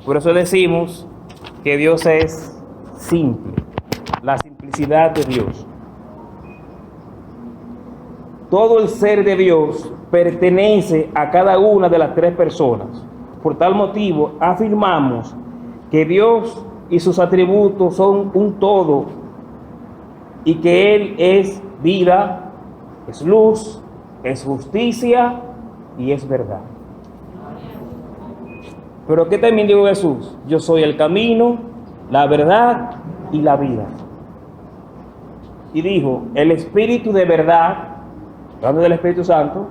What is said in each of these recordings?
Por eso decimos que Dios es simple, la simplicidad de Dios. Todo el ser de Dios pertenece a cada una de las tres personas. Por tal motivo, afirmamos que Dios y sus atributos son un todo y que Él es vida, es luz, es justicia y es verdad. Pero ¿qué también dijo Jesús? Yo soy el camino, la verdad y la vida. Y dijo, el Espíritu de verdad, hablando del Espíritu Santo,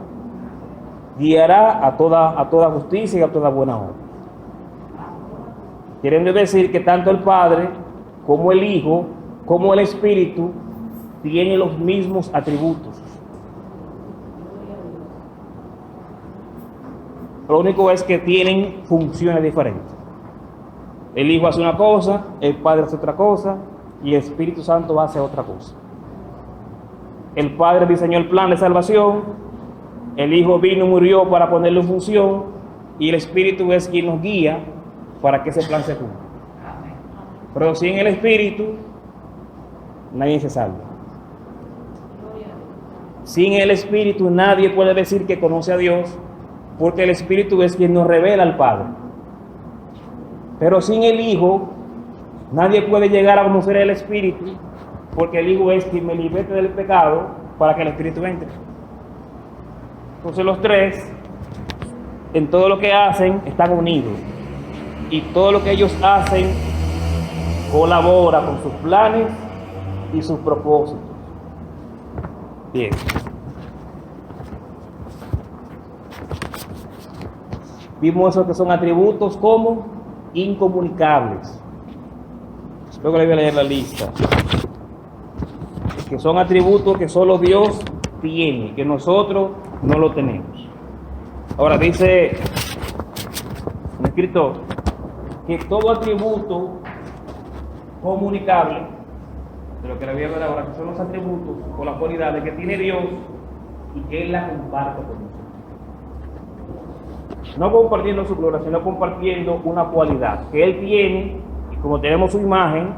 guiará a toda justicia y a toda buena obra. Queriendo decir que tanto el Padre como el Hijo como el Espíritu tienen los mismos atributos. Lo único es que tienen funciones diferentes. El Hijo hace una cosa, el Padre hace otra cosa y el Espíritu Santo hace otra cosa. El Padre diseñó el plan de salvación, el Hijo vino y murió para ponerlo en función y el Espíritu es quien nos guía para que ese plan se cumpla. Pero sin el Espíritu nadie se salva. Sin el Espíritu nadie puede decir que conoce a Dios, porque el Espíritu es quien nos revela al Padre. Pero sin el Hijo nadie puede llegar a conocer el Espíritu, porque el Hijo es quien me liberta del pecado para que el Espíritu entre. Entonces los tres, en todo lo que hacen, están unidos. Y todo lo que ellos hacen colabora con sus planes y sus propósitos. Bien. Vimos eso que son atributos como incomunicables. Luego le voy a leer la lista. Que son atributos que solo Dios tiene, que nosotros no lo tenemos. Ahora dice un escritor que todo atributo comunicable, de lo que le voy a ver ahora, que son los atributos o las cualidades que tiene Dios y que Él la comparte con nosotros. No compartiendo su gloria, sino compartiendo una cualidad que Él tiene, y como tenemos su imagen,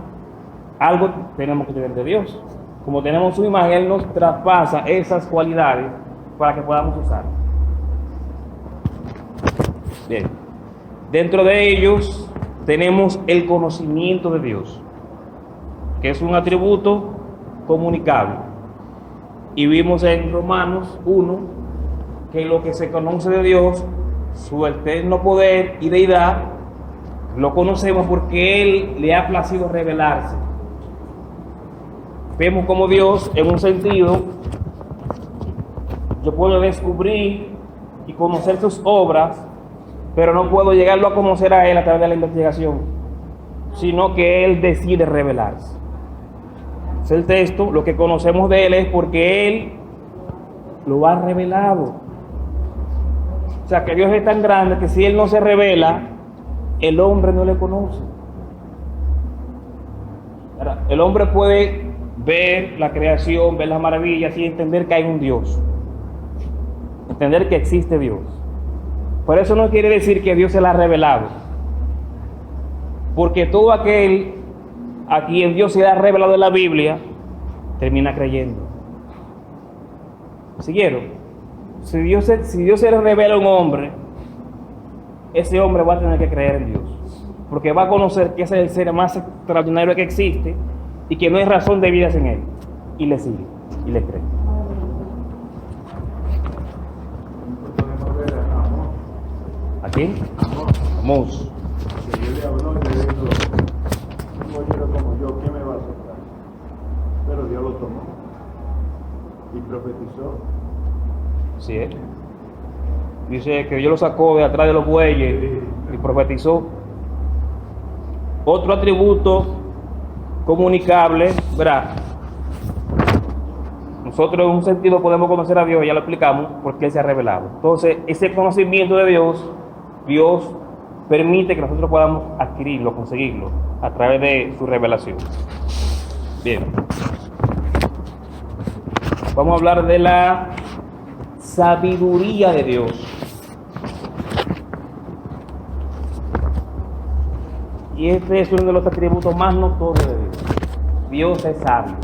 algo tenemos que tener de Dios. Como tenemos su imagen, Él nos traspasa esas cualidades para que podamos usarlas. Bien. Dentro de ellos tenemos el conocimiento de Dios, que es un atributo comunicable. Y vimos en Romanos 1 que lo que se conoce de Dios, su eterno poder y deidad, lo conocemos porque Él le ha placido revelarse. Vemos como Dios, en un sentido, yo puedo descubrir y conocer sus obras, pero no puedo llegarlo a conocer a Él a través de la investigación, sino que Él decide revelarse. Es el texto, lo que conocemos de Él es porque Él lo ha revelado. O sea, que Dios es tan grande que si Él no se revela, el hombre no le conoce. Ahora, el hombre puede ver la creación, ver las maravillas y entender que hay un Dios. Entender que existe Dios. Por eso no quiere decir que Dios se la ha revelado. Porque todo aquel a quien Dios se le ha revelado en la Biblia, termina creyendo. ¿Siguieron? Si Dios se le revela a un hombre, ese hombre va a tener que creer en Dios. Porque va a conocer que ese es el ser más extraordinario que existe y que no hay razón de vida sin Él. Y le sigue, y le cree. ¿A quién? Amós. Que Dios le habló y le dijo, un boyero como yo, ¿quién me va a aceptar? Pero Dios lo tomó y profetizó. Sí, dice que Dios lo sacó de atrás de los bueyes y profetizó. Otro atributo comunicable, ¿verdad? Nosotros en un sentido podemos conocer a Dios, ya lo explicamos, porque Él se ha revelado. Entonces, ese conocimiento de Dios, Dios permite que nosotros podamos adquirirlo, conseguirlo, a través de su revelación. Bien. Vamos a hablar de la sabiduría de Dios. Y este es uno de los atributos más notorios de Dios. Dios es sabio.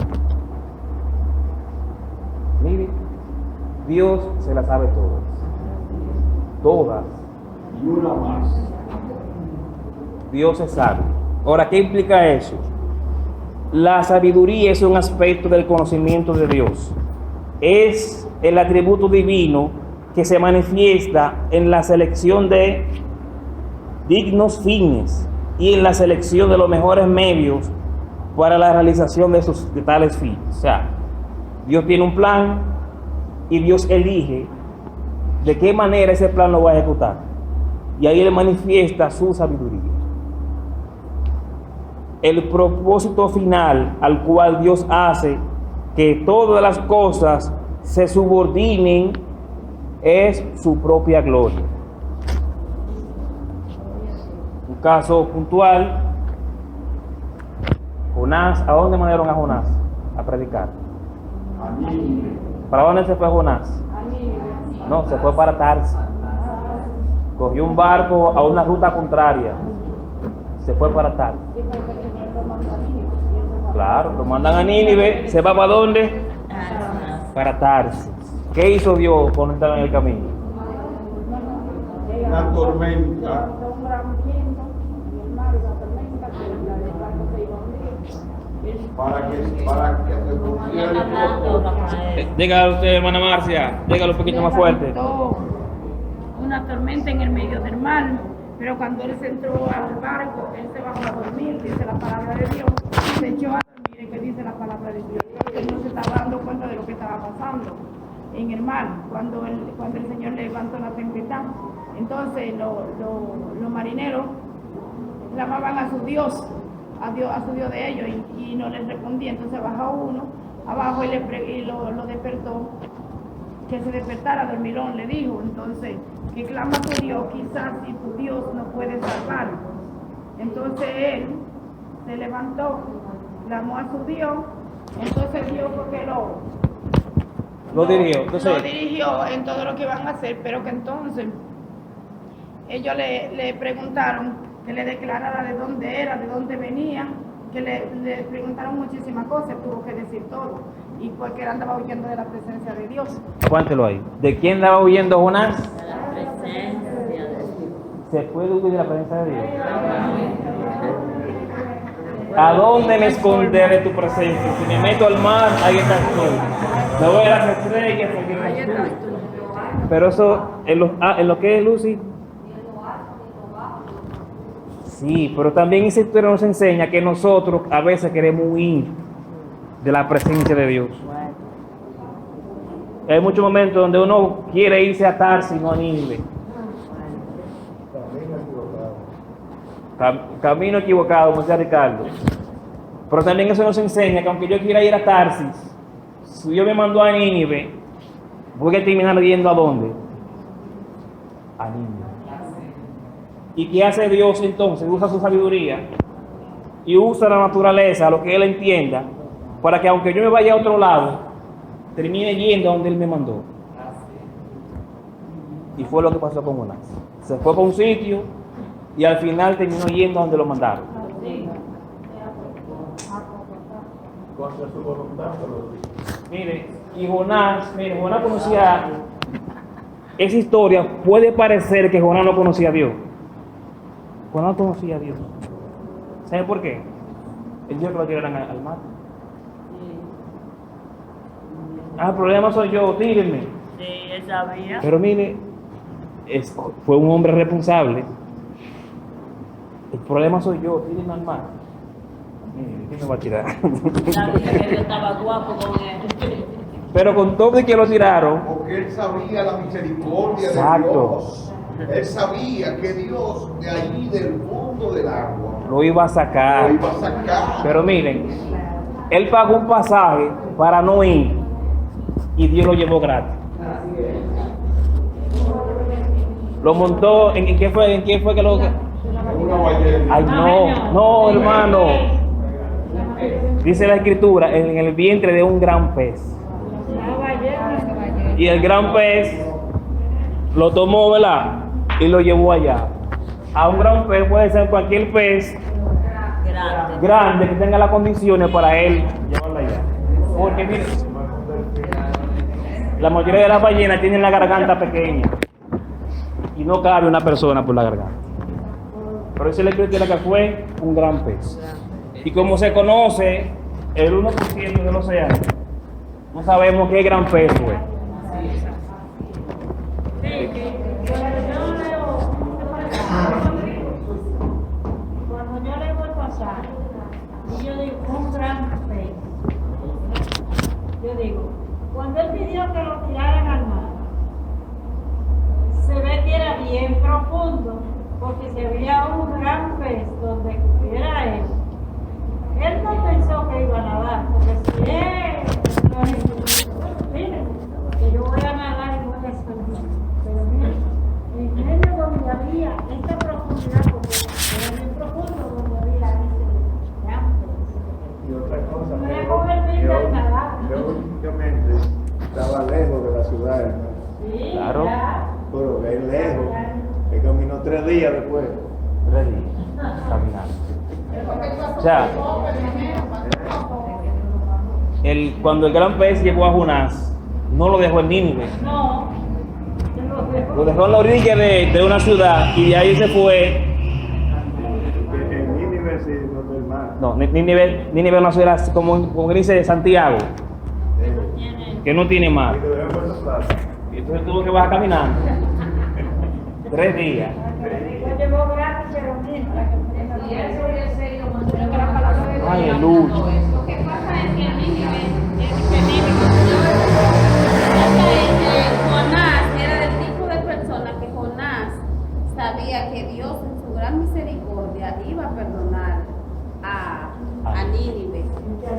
Mire, Dios se las sabe todas. Todas. Y una más. Dios es sabio. Ahora, ¿qué implica eso? La sabiduría es un aspecto del conocimiento de Dios. Es el atributo divino que se manifiesta en la selección de dignos fines y en la selección de los mejores medios para la realización de tales fines. O sea, Dios tiene un plan y Dios elige de qué manera ese plan lo va a ejecutar. Y ahí Él manifiesta su sabiduría. El propósito final al cual Dios hace que todas las cosas se subordinen es su propia gloria. Un caso puntual, Jonás, ¿a dónde mandaron a Jonás a predicar? ¿Para dónde se fue Jonás? No, se fue para Tarsis. Cogió un barco a una ruta contraria. Se fue para Tarsis. Claro, lo mandan a Nínive. ¿Se va para dónde? Para Tarsis. ¿Qué hizo Dios cuando estaba en el camino? Una tormenta. Para que se pusiera el Dígalo usted, hermana Marcia. Dígalo un poquito más fuerte. Una tormenta en el medio del mar, pero cuando él se entró al barco, él se bajó a dormir, dice la palabra de Dios, se echó a dormir, que dice la palabra de Dios. Él no se estaba dando cuenta de lo que estaba pasando en el mar, cuando el Señor levantó la tempestad. Entonces los marineros clamaban a su Dios, a su Dios de ellos, y no les respondía. Entonces bajó uno abajo y lo despertó, que se despertara dormilón, le dijo. Entonces, que clama a tu Dios, quizás si tu Dios no puede salvarlo. Entonces él se levantó, clamó a su Dios. Entonces Dios fue que Lo dirigió. Entonces, lo dirigió en todo lo que van a hacer, pero que entonces ellos le preguntaron que le declarara de dónde era, de dónde venía, que le preguntaron muchísimas cosas, tuvo que decir todo, y porque él andaba huyendo de la presencia de Dios. cuántelo ahí. ¿De quién andaba huyendo Jonás? De la presencia de Dios. ¿Se puede huir de la presencia de Dios? ¿A dónde me esconderé de tu presencia? Si me meto al mar, ahí estás tú. Me voy a las estrellas, aquí estás tú. Pero eso, en lo que es Lucy. Sí, pero también esa historia nos enseña que nosotros a veces queremos huir de la presencia de Dios. Hay muchos momentos donde uno quiere irse a Tarsis, no a Nínive. Camino equivocado, como decía Ricardo. Pero también eso nos enseña que aunque yo quiera ir a Tarsis, si Dios me mandó a Nínive, voy a terminar yendo ¿a dónde? A Nínive. ¿Y qué hace Dios entonces? Usa su sabiduría y usa la naturaleza, lo que Él entienda, para que aunque yo me vaya a otro lado, termine yendo a donde Él me mandó. Y fue lo que pasó con Jonás. Se fue para un sitio y al final terminó yendo a donde lo mandaron. Contra su voluntad, Mire, Jonás conocía esa historia. Puede parecer que Jonás no conocía a Dios. Jonás no conocía a Dios. ¿Sabe por qué? Él dijo que lo tiraran al mar. El problema soy yo, tírenme. Sí, él sabía. Pero mire, fue un hombre responsable. El problema soy yo, tírenme al mar. Mire, ¿quién me va a tirar? Sabía que él estaba guapo con él. Pero con todo y que lo tiraron, Porque él sabía la misericordia Exacto. de Dios. Él sabía que Dios de allí del fondo del agua lo iba a lo sacar. iba a sacar. Pero miren, él pagó un pasaje para no ir y Dios lo llevó gratis. Lo montó, ¿en quién fue que lo...? Una ballena. Ay, no, hermano. Dice la escritura, en el vientre de un gran pez. Y el gran pez lo tomó, ¿verdad? Y lo llevó allá. A un gran pez puede ser cualquier pez grande que tenga las condiciones para él llevarla allá. Porque mire, la mayoría de las ballenas tienen la garganta pequeña y no cabe una persona por la garganta. Pero ese le cree que fue un gran pez. Y como se conoce el 1% del océano, no sabemos qué gran pez fue. Cuando yo leo el pasaje y yo digo un gran pez, yo digo, cuando él pidió que lo tiraran al mar, se ve que era bien profundo, porque si había un gran pez donde cupiera él no pensó que iba a nadar, porque si él no dijo, miren, que yo voy a nadar y voy a salir, pero miren, en medio donde había esta profundidad, porque era bien profundo donde había ese gran pez. Y otra cosa, No era con el fin de nadar. geográficamente estaba lejos de la ciudad, hermano. Sí, Claro. ya. Pero es lejos. Él caminó 3 días después. 3 días caminando. O sea, cuando el gran pez llegó a Jonás, no lo dejó en Nínive, No. lo dejó en la orilla de una ciudad y de ahí se fue. En Nínive sí, no del mar. No, Nínive es una ciudad como dice Santiago, que no tiene mar. Y lo dejó en Puerto Plata. Y entonces tuvo que bajar caminando 3 días. Yo llevo gratis, pero mira. Y eso hubiera sido cuando yo la palabra de Dios. Aleluya. Lo que pasa es que en Nínive es diferente. Jonás era del tipo de persona que Jonás sabía que Dios en su gran misericordia iba a perdonar a Nínive.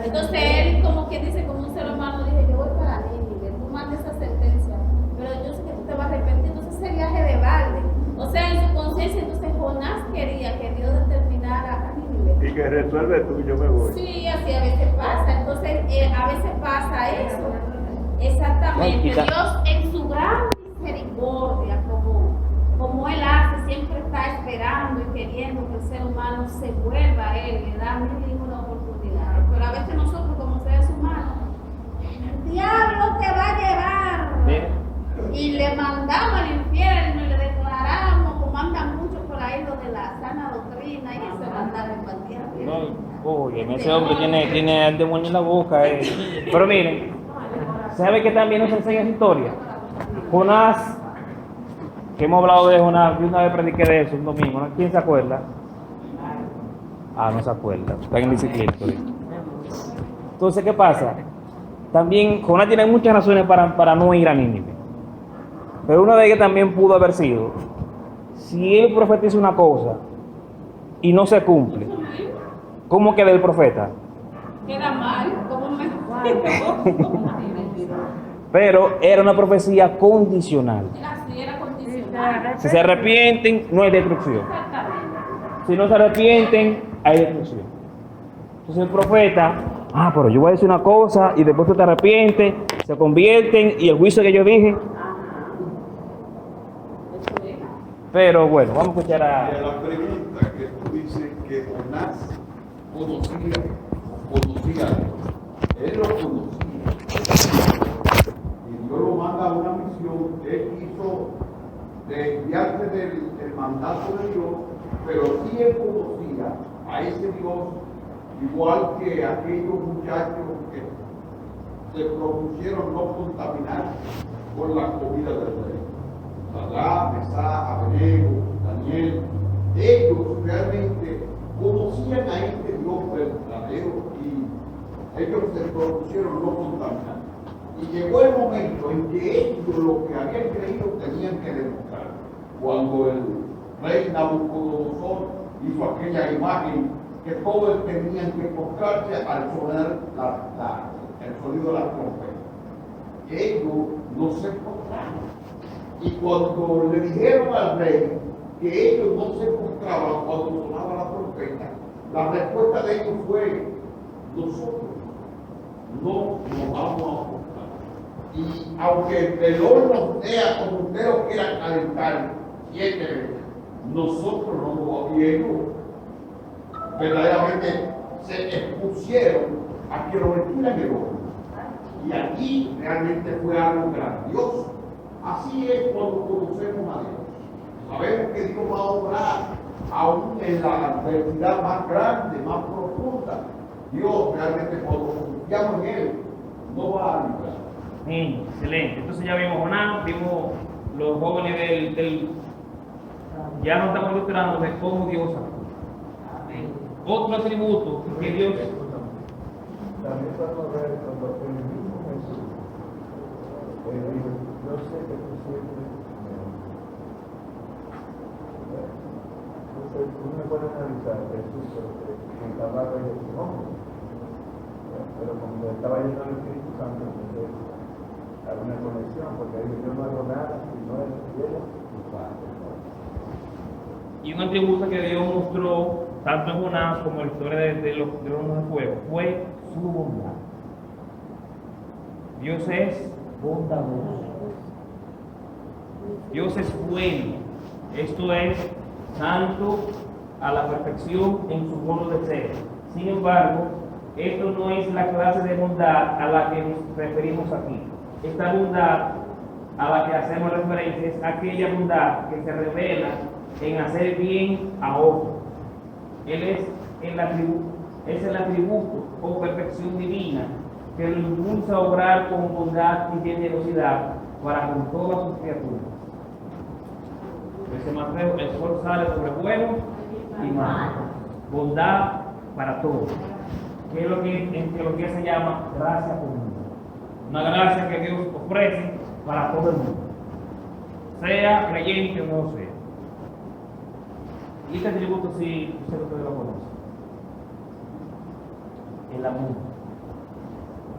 Entonces él como que dice, como un ser humano, dije, yo voy para Nínive, tú mandas esa sentencia, pero yo sé que tú te vas a arrepentir, entonces ese viaje de balde. O sea, en su conciencia, entonces Jonás quería que Dios determinara a Nínive. Y que resuelve tú, yo me voy. Sí, así a veces pasa. Entonces, a veces pasa eso. Exactamente. Dios en su gran misericordia, como Él hace, siempre está esperando y queriendo que el ser humano se vuelva a Él, le da mil y una oportunidades. Pero a veces nosotros como seres humanos, el diablo te va a llevar. Mira. Y le mandamos al infierno y le declaramos, como andan muchos por ahí los de la sana doctrina y eso es mandar en partida. No, oye, ese hombre tiene el demonio en la boca. Pero miren, ¿sabe que también nos enseña esa historia? Jonás, que hemos hablado de Jonás, yo una vez prediqué de eso un domingo, ¿no? ¿Quién se acuerda? No se acuerda, está en disciplina todavía. Entonces, ¿qué pasa? También Jonás tiene muchas razones para no ir a Nínive. Pero una de ellas también pudo haber sido, si él profetiza una cosa y no se cumple, ¿cómo queda el profeta? Queda mal, ¿cómo me Pero era una profecía condicional. era condicional. Si se arrepienten, no hay destrucción. Si no se arrepienten, hay destrucción. Entonces el profeta, pero yo voy a decir una cosa y después tú te arrepientes, se convierten y el juicio que yo dije. Pero bueno, vamos a escuchar Y a la pregunta que tú dices que Jonás conocía a Dios. Él lo conocía. Y Dios lo manda a una misión. Él quiso desviarse del mandato de Dios, pero sí él conocía a ese Dios, igual que aquellos muchachos que se propusieron no contaminar con la comida del rey. Sadrach, Mesach, Abednego, Daniel, ellos realmente conocían a este Dios verdadero y ellos se propusieron no contaminar. Y llegó el momento en que ellos lo que habían creído tenían que demostrar. Cuando el rey Nabucodonosor hizo aquella imagen que todos tenían que postrarse al sonar el sonido de la trompeta. Ellos no se postraron. Y cuando le dijeron al rey que ellos no se postraban cuando sonaba la trompeta, la respuesta de ellos fue: nosotros no nos vamos a postrar. Y aunque el horno sea como usted lo quiera calentar 7 veces, nosotros no nos vamos. Y ellos verdaderamente se expusieron a que lo metieran en el horno. Y aquí realmente fue algo grandioso. Así es cuando conocemos a Dios. Sabemos que Dios va a obrar aún en la adversidad más grande, más profunda. Dios realmente cuando confiamos en Él, no va a librar. Bien, excelente. Entonces ya vimos Jonás, vimos los jóvenes ya nos estamos ilustrando de cómo Dios actúa. Otro atributo que Dios... También podemos ver cuando el mismo Jesús dijo, yo sé que tú siempre me amas. Entonces uno puede analizar Jesús que hablaba de su nombre, pero como estaba lleno del Espíritu Santo, entonces había una conexión, porque él yo no hago nada si no es fiel a su Padre. Y un atributo que Dios mostró tanto en Jonás como en la historia de los hornos de fuego fue su bondad. Dios es bondadoso. Dios es bueno. Esto es santo a la perfección en su modo de ser. Sin embargo, esto no es la clase de bondad a la que nos referimos aquí. Esta bondad a la que hacemos referencia es aquella bondad que se revela en hacer bien a otros. Él es el atributo o perfección divina que lo impulsa a obrar con bondad y generosidad para con todas sus criaturas. Dice Mateo, el sol sale sobre buenos y malos. Bondad para todos. Que es lo que se llama gracia común. Una gracia que Dios ofrece para todo el mundo, sea creyente o no sea. Y este atributo sí, ustedes lo conocen. El amor.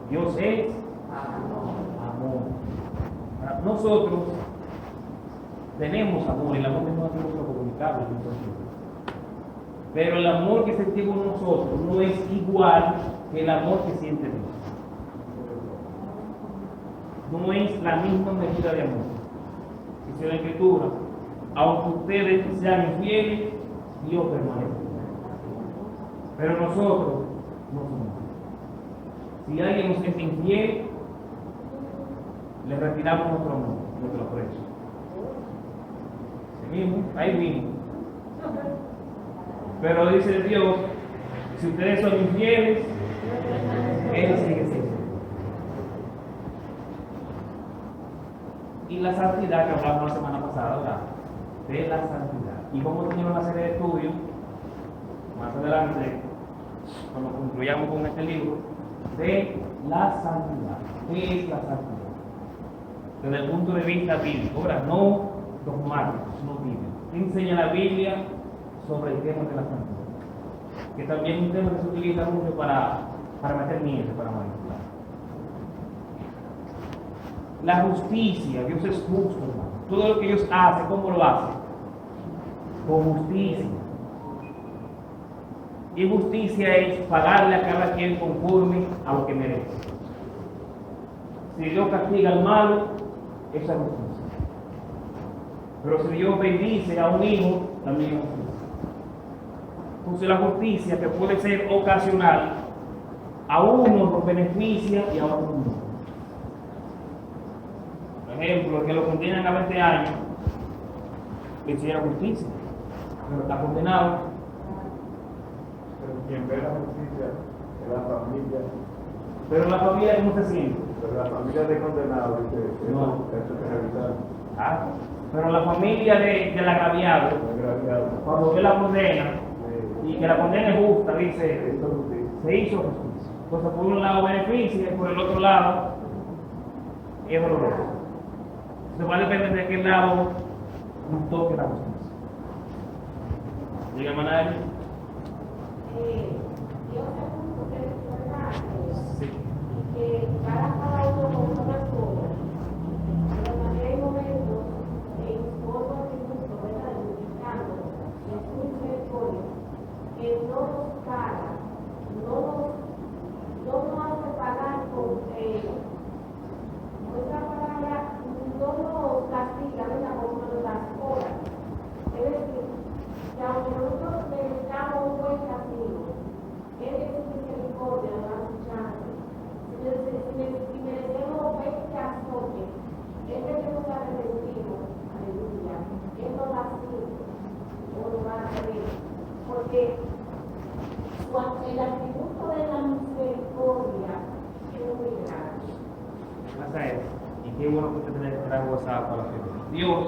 Dios es amor. Nosotros tenemos amor, el amor es un atributo comunicable, pero el amor que sentimos nosotros no es igual que el amor que siente Dios. No es la misma medida de amor. Dice la Escritura, aunque ustedes sean infieles, Dios permanece. Pero nosotros no somos. Si alguien nos es infiel, le retiramos nuestro amor, nuestro aprecio. Ahí mismo. Pero dice Dios, si ustedes son infieles, Él sigue siendo. Y la santidad que hablamos la semana pasada, ¿verdad? De la santidad. Y vamos a tener una serie de estudios más adelante, cuando concluyamos con este libro, de la santidad. ¿Qué es la santidad? Desde el punto de vista bíblico, ¿verdad? No dogmático, no bíblico. ¿Qué enseña la Biblia sobre el tema de la santidad? Que también es un tema que se utiliza mucho para meter miedo, para manipular. La justicia, Dios es justo, hermano. Todo lo que Dios hace, ¿cómo lo hace? Con justicia. Y justicia es pagarle a cada quien conforme a lo que merece. Si Dios castiga al malo, esa es justicia. Pero si Dios bendice a un hijo, también es justicia. Entonces la justicia, que puede ser ocasional, a uno lo beneficia y a otro no. Por ejemplo, el que lo condenan a 20 años, le hicieron justicia, pero está condenado. Pero quien ve la justicia es la familia. Pero la familia, ¿cómo se siente? Pero la familia de condenado dice, No. eso que revisar. Ah, pero la familia del agraviado, cuando ve la condena, y que la condena es justa, dice, se hizo justicia. Entonces, por un lado beneficia y por el otro lado es doloroso. Entonces, va a depender de qué lado nos toque la justicia. Dígame, Manuel. Dios es justo, que es verdad, Sí. y que cada uno con una cosa, pero también hay momentos en todo el mundo, ¿verdad? Indicando en su misericordia, que no nos paga, no nos hace pagar con nuestra palabra, no nos castiga, ¿verdad? Por nuestras obras. Es decir, que aunque nosotros necesitamos un buen castigo, Él es el atributo de la misericordia es muy grande. Pasa eso. Y qué bueno que usted trajo esa palabra. Dios,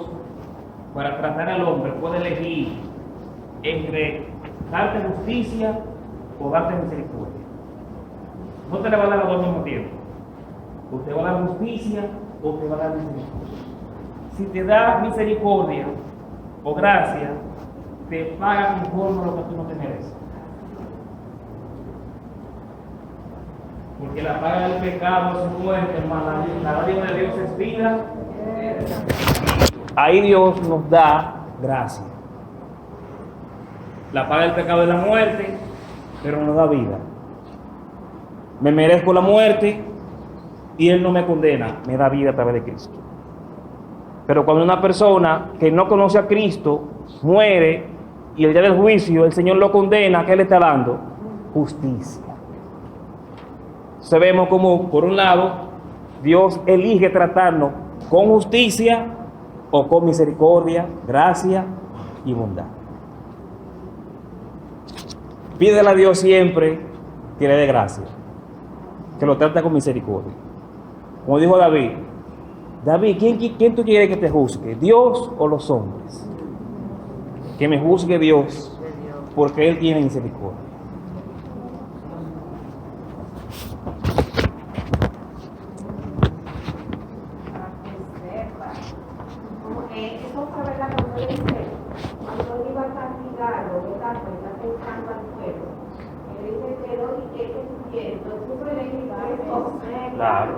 para tratar al hombre, puede elegir entre darte justicia o darte misericordia. No te le va a dar los dos al mismo tiempo. O te va a dar justicia o te va a dar misericordia. Si te da misericordia o gracia, te paga conforme a lo que tú no te mereces. Porque la paga del pecado es muerte, hermano. La dádiva de Dios es vida. Ahí Dios nos da gracia. La paga del pecado es la muerte, pero nos da vida. Me merezco la muerte y Él no me condena, me da vida a través de Cristo. Pero cuando una persona que no conoce a Cristo muere y el día del juicio el Señor lo condena, ¿qué le está dando? Justicia. Sabemos como, por un lado, Dios elige tratarnos con justicia o con misericordia, gracia y bondad. Pídele a Dios siempre que le dé gracia, que lo trate con misericordia. Como dijo David, ¿quién tú quieres que te juzgue? ¿Dios o los hombres? Que me juzgue Dios, porque Él tiene misericordia. Como que eso fue verdad cuando él dice, cuando él iba a castigarlo, ¿verdad? Pues está pensando al pueblo. Él dice, pero ¿y qué tú quieres? Entonces tú le dijiste eso. Claro.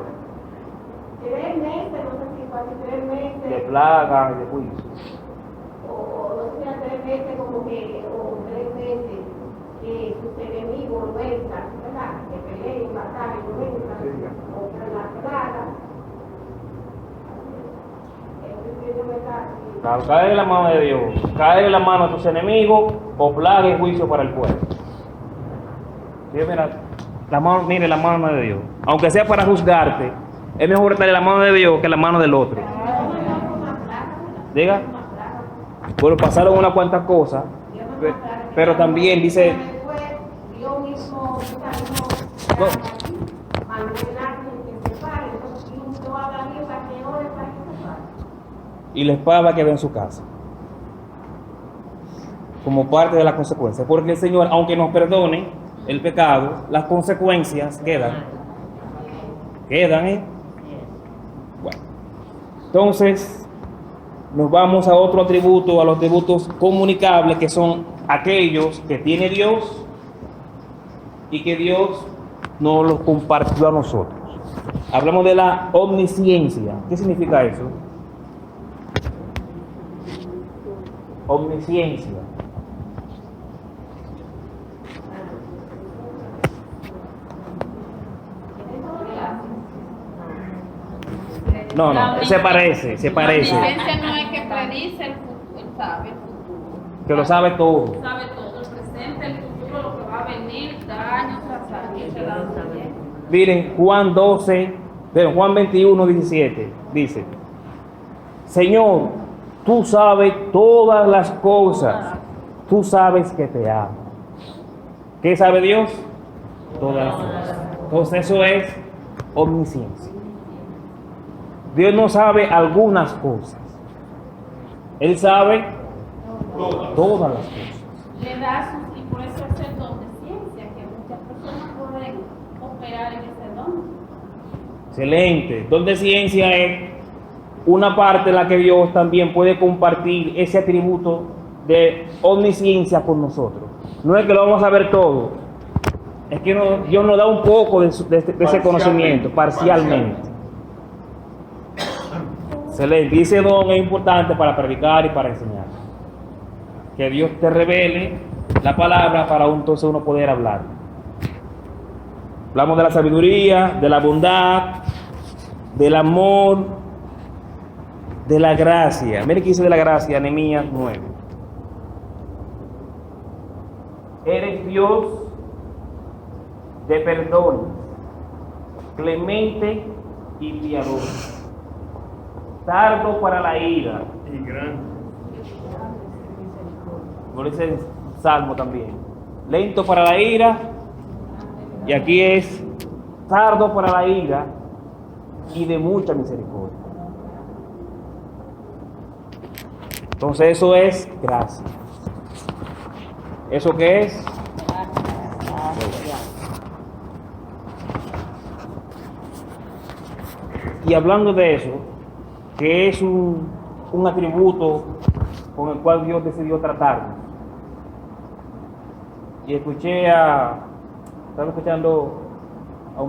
3 meses, no sé si fue así, 3 meses. De plaga y de juicio. O no sé, 3 meses como que, o 3 meses que sus enemigos lo entran, ¿verdad? Que peleen, batallen, lo entran, o que la plaga. Claro, cae en la mano de Dios, cae en la mano de tus enemigos o plaga y juicio para el pueblo. Sí, mira, mire la mano de Dios. Aunque sea para juzgarte, es mejor estar en la mano de Dios que en la mano del otro. Diga. Bueno, pasaron unas cuantas cosas, pero también dice. Dios mismo, Y la espada quedó en su casa, como parte de la consecuencia, porque el Señor, aunque nos perdone el pecado, las consecuencias quedan, Bueno, entonces nos vamos a otro atributo, a los atributos comunicables, que son aquellos que tiene Dios y que Dios nos los compartió a nosotros. Hablamos de la omnisciencia. ¿Qué significa eso? Omnisciencia. No, se parece. La ciencia no es que predice el futuro, sabe el futuro. Que lo sabe todo. Sabe todo, el presente, el futuro, lo que va a venir, años tras años. Miren, Juan 21, 17, dice: Señor, tú sabes todas las cosas, tú sabes que te amo. ¿Qué sabe Dios? Todas las cosas. Entonces eso es omnisciencia. Dios no sabe algunas cosas, Él sabe todas las cosas. Le da y por eso es el don de ciencia, que muchas personas pueden operar en ese don. Excelente. Don de ciencia es una parte en la que Dios también puede compartir ese atributo de omnisciencia con nosotros. No es que lo vamos a ver todo, es que Dios nos da un poco de ese conocimiento, parcialmente. Excelente. Y ese don es importante para predicar y para enseñar. Que Dios te revele la palabra para entonces uno poder hablar. Hablamos de la sabiduría, de la bondad, del amor, de la gracia. Mire que dice de la gracia, Nehemías 9. Eres Dios de perdón, clemente y piadoso, tardo para la ira y grande. Como dice salmo también. Lento para la ira, y aquí es tardo para la ira y de mucha misericordia. Entonces eso es gracia. ¿Eso qué es? Y hablando de eso, que es un atributo con el cual Dios decidió tratarnos. Y estaba escuchando a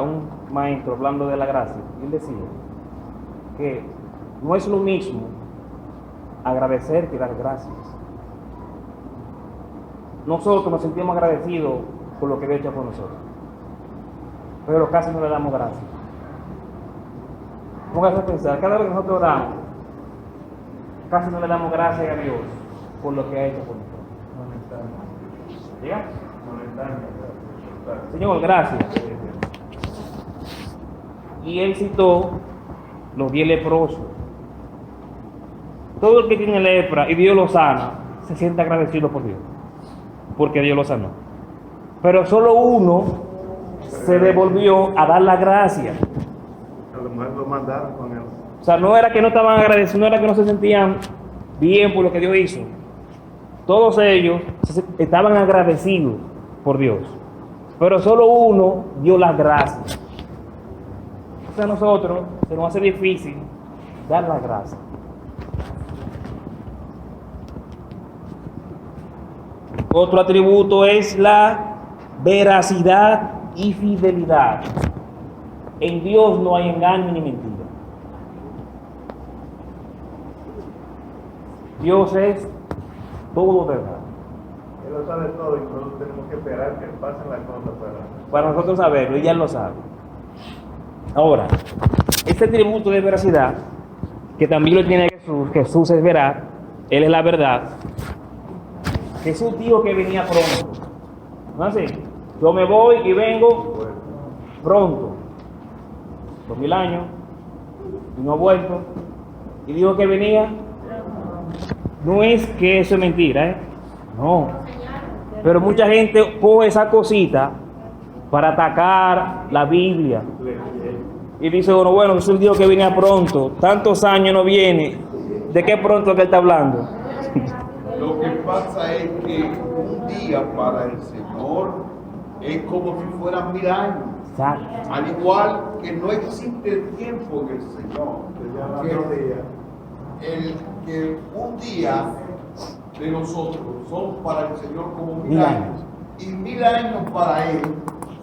un maestro hablando de la gracia, y él decía que no es lo mismo agradecer que dar gracias. Nosotros nos sentimos agradecidos por lo que Dios ha hecho por nosotros, pero casi no le damos gracias. Póngase a pensar, cada vez que nosotros oramos, casi no le damos gracias a Dios por lo que ha hecho por nosotros. ¿Diga? Señor, gracias. Y él citó los 10 leprosos. Todo el que tiene lepra y Dios lo sana, se siente agradecido por Dios, porque Dios lo sanó. Pero solo uno se devolvió a dar la gracia. A lo mejor lo mandaron con él. O sea, no era que no estaban agradecidos, no era que no se sentían bien por lo que Dios hizo. Todos ellos estaban agradecidos por Dios, pero solo uno dio las gracias. O sea, a nosotros se nos hace difícil dar las gracias. Otro atributo es la veracidad y fidelidad. En Dios no hay engaño ni mentira. Dios es todo verdad. Él lo sabe todo y nosotros tenemos que esperar que pasen las cosas Para nosotros saberlo, y ya lo sabe. Ahora, este atributo de veracidad, que también lo tiene Jesús es veraz, Él es la verdad. Jesús dijo que venía pronto. ¿No es así? Yo me voy y vengo pronto. 2000 años, y no ha vuelto. Y dijo que venía. No es que eso es mentira, no. Pero mucha gente coge esa cosita para atacar la Biblia. Y dice, bueno, Jesús dijo que venía pronto. Tantos años no viene. ¿De qué pronto que él está hablando? Lo que pasa es que un día para el Señor es como si fueran 1000 años. Exacto. Al igual que no existe el tiempo en el Señor. Que un día de nosotros son para el Señor como 1000 años. Y 1000 años para Él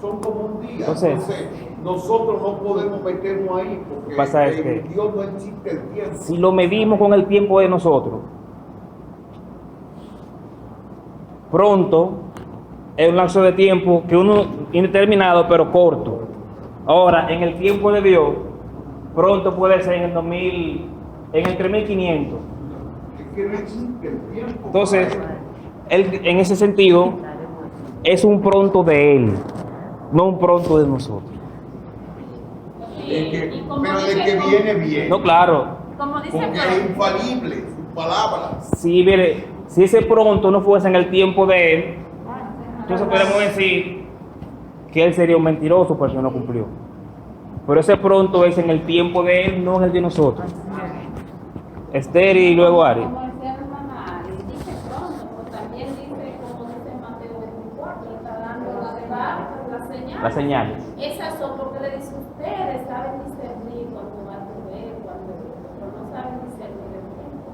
son como un día. Entonces nosotros no podemos meternos ahí porque pasa es en que Dios no existe el tiempo. Si lo medimos con el tiempo de nosotros, pronto es un lapso de tiempo que uno indeterminado pero corto. Ahora, en el tiempo de Dios, pronto puede ser en el 2000, en el 3500. Es que no existe el tiempo. Entonces, él, en ese sentido, es un pronto de Él, no un pronto de nosotros. Pero de que viene bien. No, claro. Como dice Porque es infalible, su palabra. Si, mire, si ese pronto no fuese en el tiempo de Él, entonces podemos decir que Él sería un mentiroso porque no cumplió. Pero ese pronto es en el tiempo de Él, no en el de nosotros. Esther y luego Ari. Como decía la hermana Ari, dice pronto, pero también dice, como dice Mateo 24, está dando las señales. Las señales. Esas son porque le dice, ustedes saben discernir cuando va a llover, pero no saben discernir el tiempo.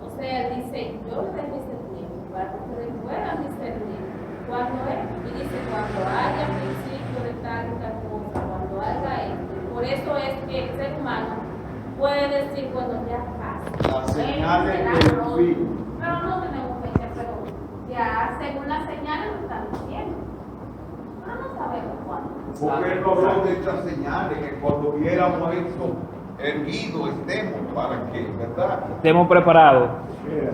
O sea, él dice, yo les dejo ese tiempo para que ustedes puedan discernir cuándo es. Y dice, cuando haya principio de tal y tal cosa, cuando haya esto. Por eso es que el ser humano puede decir cuando ya pasa. Las señales del fin. Pero no tenemos fecha, pero ya según las señales lo están diciendo. Pero no sabemos cuándo. Porque Él no habló de estas señales, que cuando viéramos esto erguido estemos para que, ¿verdad? Estemos preparados. Mira,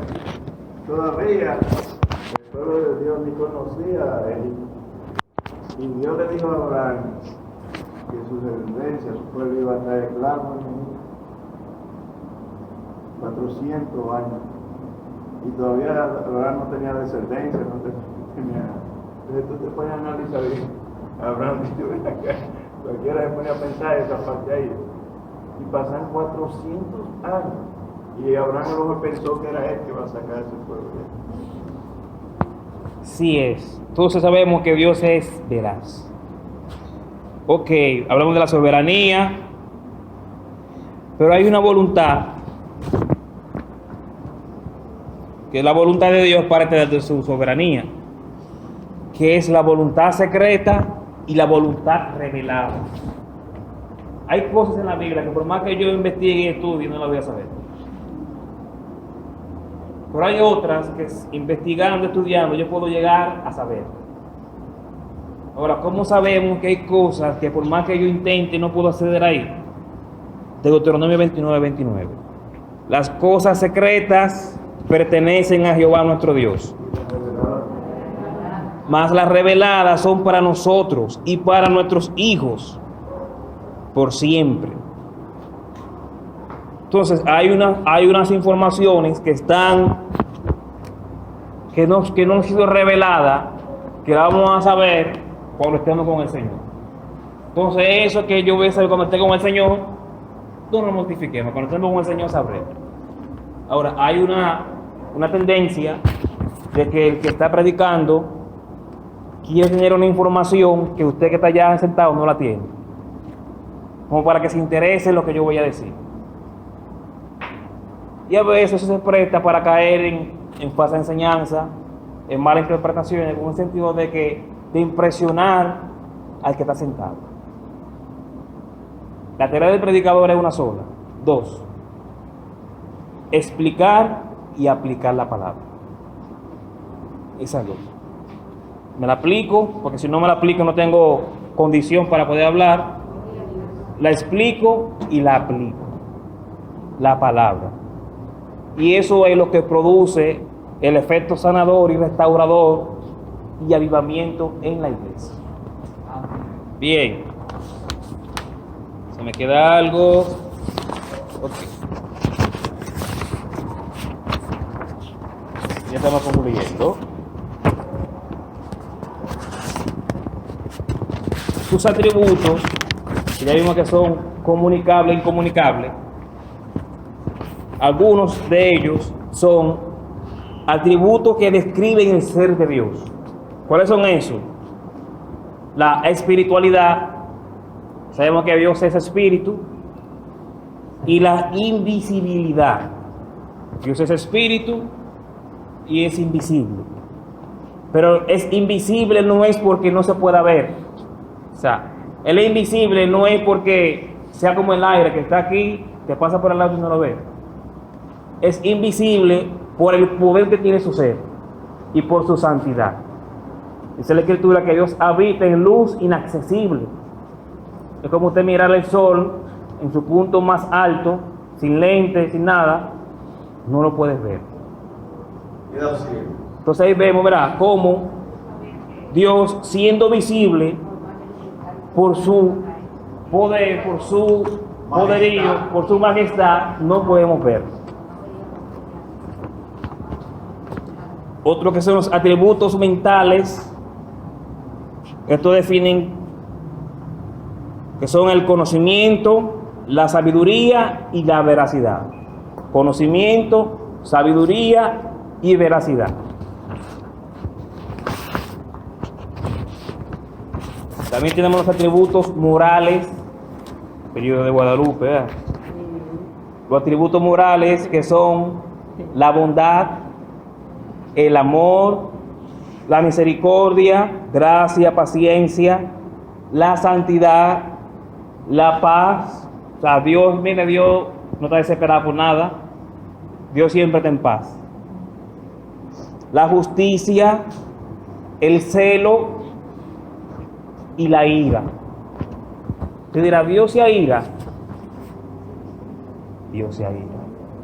todavía el pueblo de Dios ni conocía a él. Y Dios le dijo a Abraham que su descendencia, su pueblo iba a traer esclavos en 400 años. y todavía Abraham no tenía descendencia, no tenía. Entonces tú te puedes analizar bien. Abraham dijo, ven acá, cualquiera se pone a pensar esa parte ahí. Y pasan 400 años. Y Abraham a lo mejor pensó que era él que iba a sacar a ese pueblo. Sí es. Entonces sabemos que Dios es veraz. Ok, hablamos de la soberanía, pero hay una voluntad, que es la voluntad de Dios parte de su soberanía, que es la voluntad secreta y la voluntad revelada. Hay cosas en la Biblia que por más que yo investigue y estudie no las voy a saber. Pero hay otras que investigando, estudiando, yo puedo llegar a saber. Ahora, ¿cómo sabemos que hay cosas que por más que yo intente no puedo acceder ahí? Deuteronomio 29:29. Las cosas secretas pertenecen a Jehová nuestro Dios, mas las reveladas son para nosotros y para nuestros hijos por siempre. Entonces hay unas informaciones que no han sido reveladas, que las vamos a saber cuando estemos con el Señor. Entonces eso que yo voy a saber cuando esté con el Señor, no nos mortifiquemos, cuando estemos con el Señor sabremos. Ahora hay una tendencia de que el que está predicando quiere tener una información que usted que está allá sentado no la tiene, como para que se interese en lo que yo voy a decir. Y a veces eso se presta para caer en falsa enseñanza, en malas interpretaciones, con un sentido de impresionar al que está sentado. La tarea del predicador es una sola. 2. Explicar y aplicar la palabra. Esa es la. Me la aplico, porque si no me la aplico no tengo condición para poder hablar. La explico y la aplico. La palabra. Y eso es lo que produce el efecto sanador y restaurador y avivamiento en la iglesia. Bien. ¿Se me queda algo? Ok. Ya estamos concluyendo. Sus atributos, que ya vimos que son comunicables e incomunicables, algunos de ellos son atributos que describen el ser de Dios. ¿Cuáles son esos? La espiritualidad, sabemos que Dios es espíritu, y la invisibilidad. Dios es espíritu y es invisible. Pero es invisible no es porque no se pueda ver. O sea, Él es invisible no es porque sea como el aire que está aquí, te pasa por el lado y no lo ves. Es invisible por el poder que tiene su ser y por su santidad. Dice la Escritura que Dios habita en luz inaccesible. Es como usted mirar el sol en su punto más alto, sin lentes, sin nada, no lo puedes ver. Entonces ahí vemos, ¿verdad?, cómo Dios, siendo visible por su poder, por su poderío, por su majestad, no podemos ver. Otro que son los atributos mentales, estos definen que son el conocimiento, la sabiduría y la veracidad. Conocimiento, sabiduría y veracidad. También tenemos los atributos morales, periodo de Guadalupe, ¿verdad? Los atributos morales que son la bondad, el amor, la misericordia, gracia, paciencia, la santidad, la paz. O sea, Dios, mire, Dios no está desesperado por nada. Dios siempre está en paz. La justicia, el celo y la ira. Usted dirá, ¿Dios se aira? Dios se aira.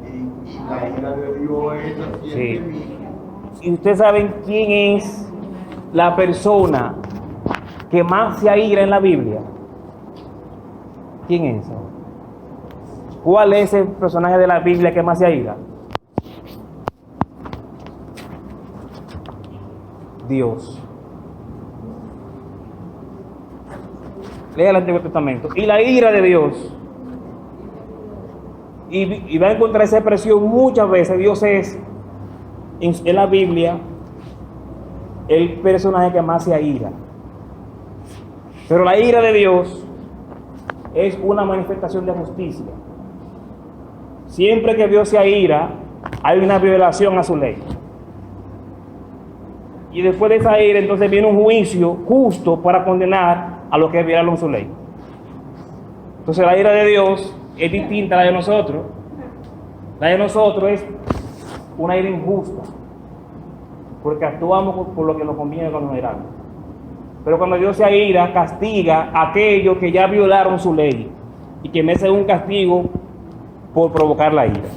Y la ira de Dios es así. Sí. ¿Y ustedes saben quién es la persona que más se aira en la Biblia? ¿Quién es? ¿Cuál es el personaje de la Biblia que más se aira? Dios. Lea el Antiguo Testamento. Y la ira de Dios. Y va a encontrar esa expresión muchas veces. Dios es, en la Biblia, el personaje que más se aira. Pero la ira de Dios es una manifestación de justicia. Siempre que Dios se aira, hay una violación a su ley. Y después de esa ira, entonces viene un juicio justo para condenar a los que violaron su ley. Entonces la ira de Dios es distinta a la de nosotros. La de nosotros es una ira injusta, porque actuamos por lo que nos conviene con los hermanos. Pero cuando Dios se aira, castiga a aquellos que ya violaron su ley y que merecen un castigo por provocar la ira.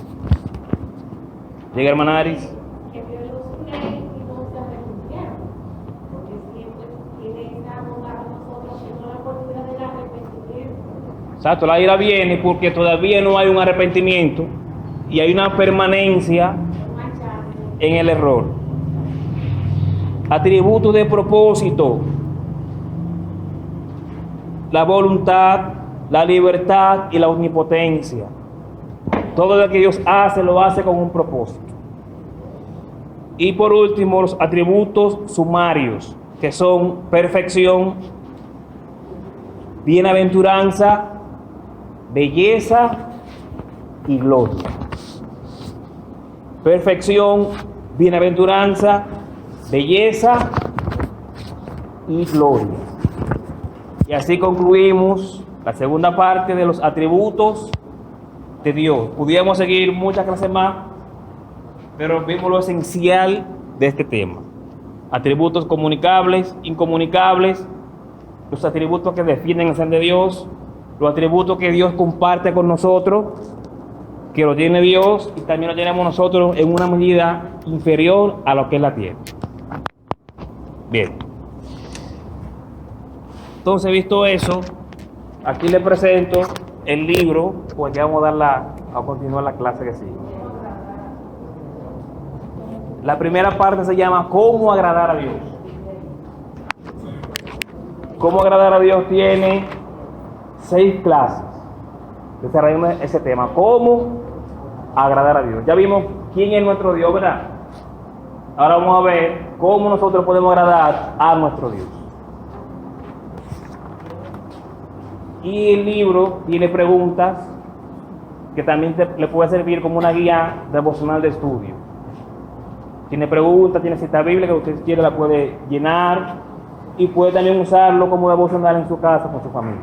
Llega hermana Aris. Que violó su ley y no se arrepintieron, porque siempre tiene esa bondad con nosotros que no la oportunidad del arrepentimiento. Exacto, la ira viene porque todavía no hay un arrepentimiento y hay una permanencia en el error. Atributos de propósito: la voluntad, la libertad y la omnipotencia. Todo lo que Dios hace, lo hace con un propósito. Y por último, los atributos sumarios, que son perfección, bienaventuranza, belleza y gloria. Perfección, bienaventuranza, belleza y gloria. Y así concluimos la segunda parte de los atributos de Dios. Pudiéramos seguir muchas clases más, pero vimos lo esencial de este tema. Atributos comunicables, incomunicables, los atributos que definen el ser de Dios, los atributos que Dios comparte con nosotros, que lo tiene Dios y también lo tenemos nosotros en una medida inferior a lo que Él la tiene. Bien. Entonces, visto eso, aquí le presento el libro, pues ya vamos a continuar la clase que sigue. La primera parte se llama ¿Cómo agradar a Dios? ¿Cómo agradar a Dios? Tiene 6 clases. Desarrollamos ese tema. ¿Cómo agradar a Dios? Ya vimos quién es nuestro Dios, ¿verdad? Ahora vamos a ver cómo nosotros podemos agradar a nuestro Dios. Y el libro tiene preguntas que también le puede servir como una guía devocional de estudio. Tiene preguntas, tiene cita bíblica que usted quiere la puede llenar y puede también usarlo como devocional en su casa con su familia.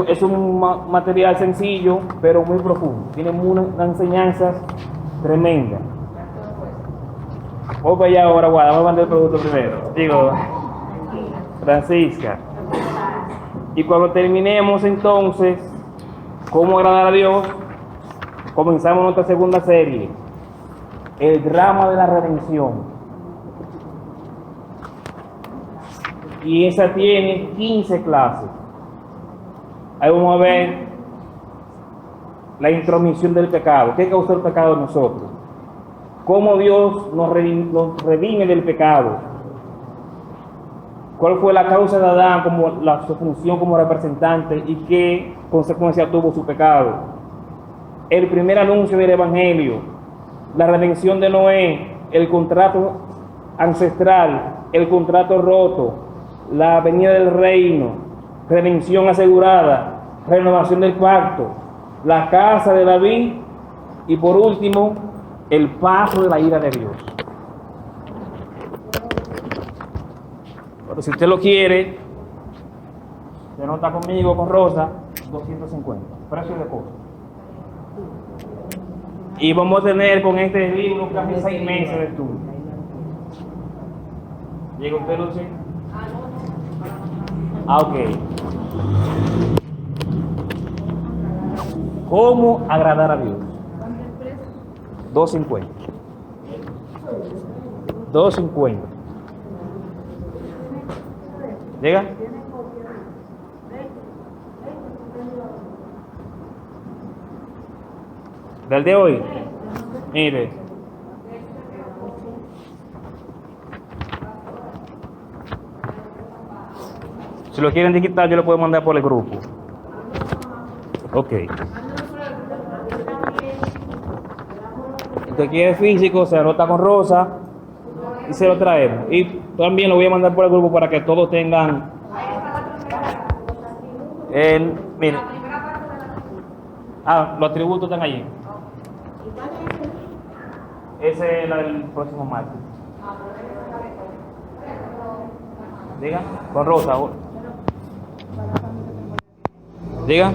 Es un material sencillo, pero muy profundo. Tiene unas enseñanzas tremendas. Voy para allá ahora, vamos a mandar el producto primero. Digo, Francisca. Y cuando terminemos entonces, ¿cómo agradar a Dios? Comenzamos nuestra segunda serie, el drama de la redención. Y esa tiene 15 clases. Ahí vamos a ver la intromisión del pecado. ¿Qué causó el pecado en nosotros? ¿Cómo Dios nos redime del pecado? ¿Cuál fue la causa de Adán, como su función como representante y qué consecuencia tuvo su pecado? El primer anuncio del Evangelio, la redención de Noé, el contrato ancestral, el contrato roto, la venida del reino, redención asegurada, renovación del pacto, la casa de David y por último, el paso de la ira de Dios. Pero si usted lo quiere, se nota conmigo, con Rosa, 250, precio de costo. Y vamos a tener con este libro casi 6 meses de estudio. ¿Llega usted, Lucy? Ok. ¿Cómo agradar a Dios? 250. 250. ¿Llega? ¿Del de hoy? Mire, Si lo quieren digital, yo lo puedo mandar por el grupo. Ok. Usted quiere físico, se anota con Rosa y se lo traemos. Y también lo voy a mandar por el grupo para que todos tengan mire. Los atributos están allí. Ese es el próximo martes. Diga, con Rosa. Diga.